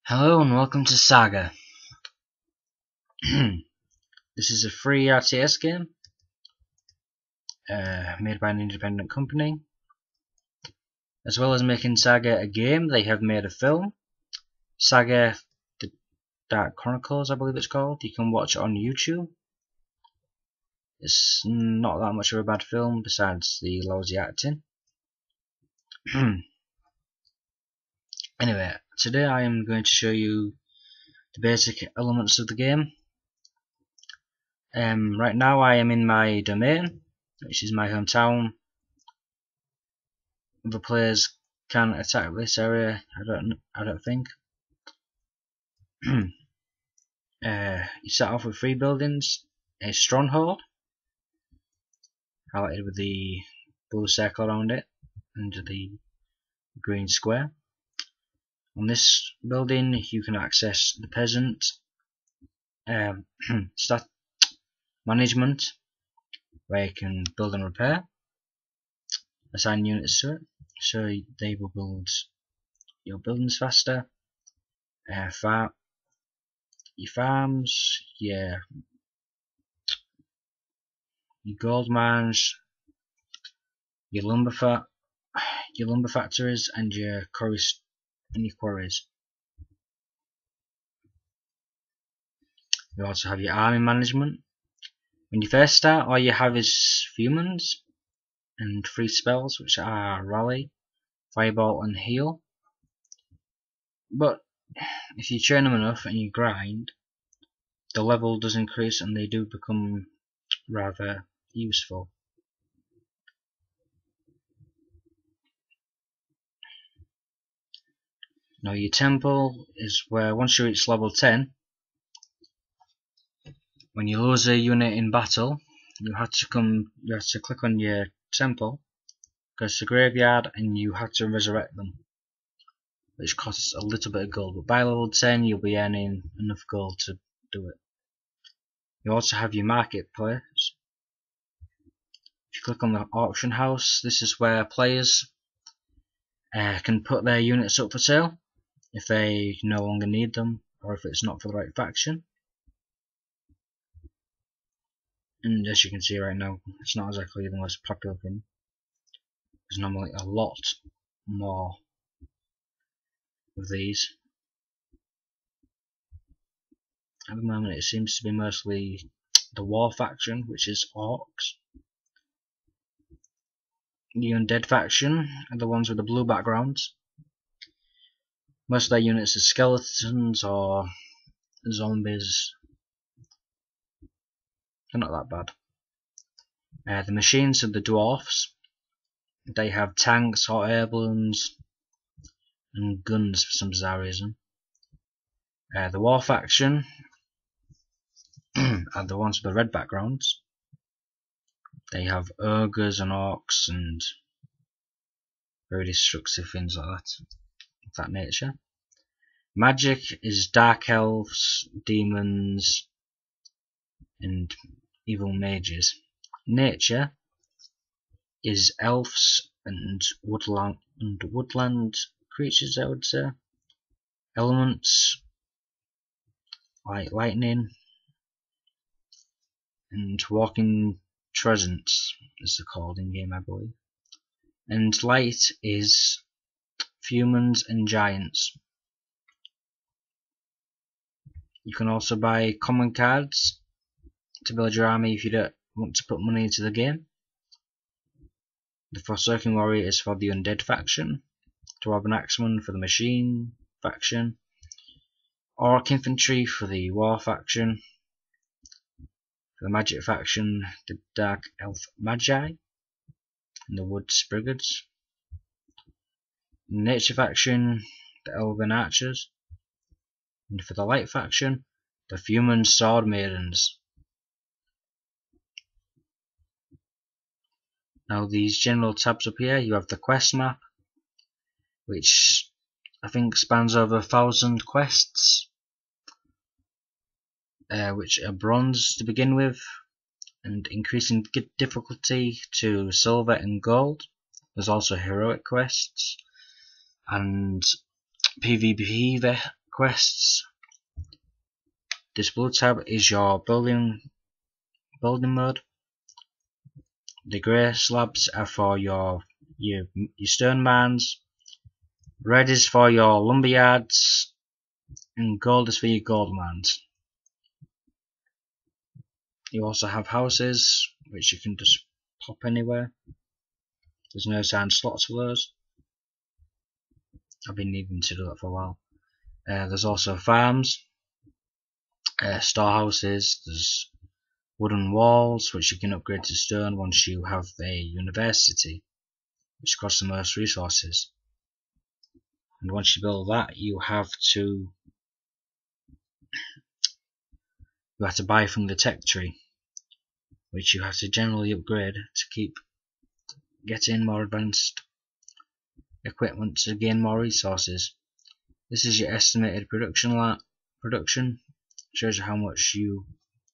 Hello and welcome to Saga. This is a free RTS game made by an independent company. As well as making Saga a game, they have made a film, Saga The Dark Chronicles, I believe it's called. You can watch it on YouTube. It's not that much of a bad film besides the lousy acting. Anyway, today I am going to show you the basic elements of the game. Right now I am in my domain, which is my hometown. Other players can't attack this area, I don't think. You start off with 3 buildings: a stronghold, highlighted with the blue circle around it, and the green square. On this building you can access the peasant stat management, where you can build and repair, assign units to it, so they will build your buildings faster. Your farms, your gold mines, your lumber factories, and your quarries. You also have your army management. When you first start, all you have is humans and 3 spells, which are Rally, Fireball, and Heal. But if you train them enough and you grind, the level does increase and they do become rather useful. Now your temple is where once you reach level 10, when you lose a unit in battle, you have to click on your temple, go to the graveyard, and you have to resurrect them, which costs a little bit of gold, but by level 10 you'll be earning enough gold to do it. You also have your marketplace. If you click on the auction house, this is where players can put their units up for sale if they no longer need them, or if it's not for the right faction. And as you can see right now, it's not exactly the most popular thing. There's normally a lot more of these. At the moment it seems to be mostly the war faction, which is orcs. The undead faction are the ones with the blue backgrounds. Most of their units are skeletons or zombies. They're not that bad. The machines are the dwarfs. They have tanks, hot air balloons, and guns for some bizarre reason. The war faction are the ones with the red backgrounds. They have ogres and orcs and very destructive things like that, of that nature. Magic is dark elves, demons, and evil mages. Nature is elves and woodland creatures, I would say. Elements like lightning and walking treants, as they're called in game, I believe. And light is humans and giants. You can also buy common cards to build your army if you don't want to put money into the game. The Forsaken Warrior is for the undead faction, Dwarven Axeman for the machine faction, Orc Infantry for the war faction, for the magic faction the Dark Elf Magi and the Woods Brigands, nature faction the Elven Archers, and for the light faction the Human Sword Maidens. Now these general tabs up here, you have the quest map, which I think spans over 1,000 quests, which are bronze to begin with, and increasing difficulty to silver and gold. There's also heroic quests and PvP quests. This blue tab is your building mode. The grey slabs are for your stone mines. Red is for your lumberyards, and gold is for your gold mines. You also have houses, which you can just pop anywhere. There's no assigned slots for those. I've been needing to do that for a while. There's also farms, storehouses, there's wooden walls, which you can upgrade to stone once you have a university, which costs the most resources. And once you build that, you have to buy from the tech tree, which you have to generally upgrade to keep getting more advanced equipment to gain more resources. This is your estimated production. Shows you how much you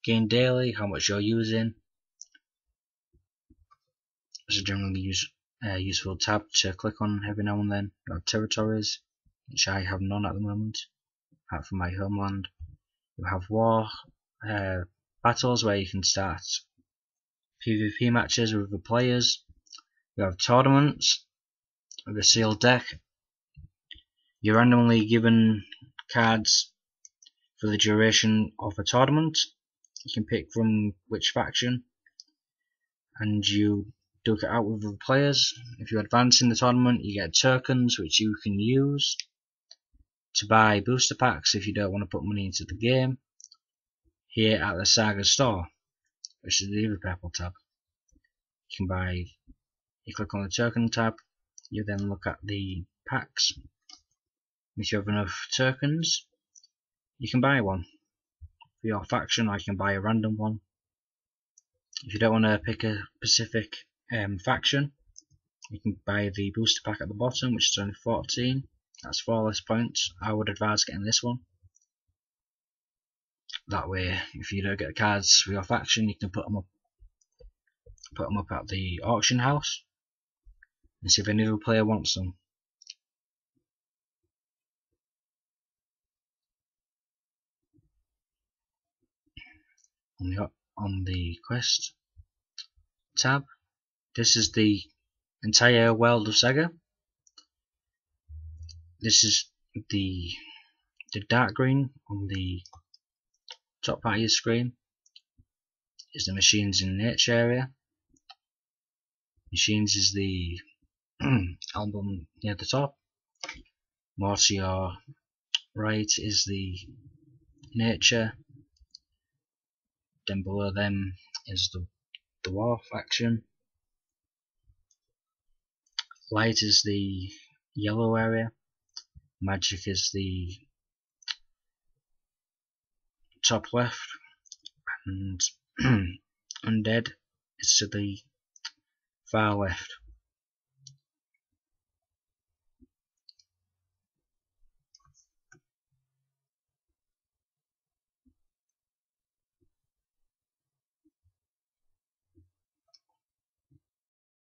gain daily, how much you're using. It's a generally useful tab to click on every now and then. You have territories, which I have none at the moment, apart from my homeland. You have war battles, where you can start PvP matches with the players. You have tournaments with a sealed deck. You're randomly given cards for the duration of a tournament. You can pick from which faction, and you duke it out with the players. If you advance in the tournament, you get tokens which you can use to buy booster packs if you don't want to put money into the game, here at the Saga store, which is the other purple tab. You click on the token tab, you then look at the packs. If you have enough tokens, you can buy one for your faction, or you can buy a random one. If you don't want to pick a specific faction, you can buy the booster pack at the bottom, which is only 14. That's 4 less points. I would advise getting this one. That way, if you don't get the cards for your faction, you can put them up at the auction house and see if any other player wants them. On the quest tab, this is the entire world of Saga. This is the dark green on the top part of your screen is the machines in nature area. Machines is the album near the top. More to your right is the nature. Then below them is the war faction. Light is the yellow area. Magic is the top left, and undead is to the far left.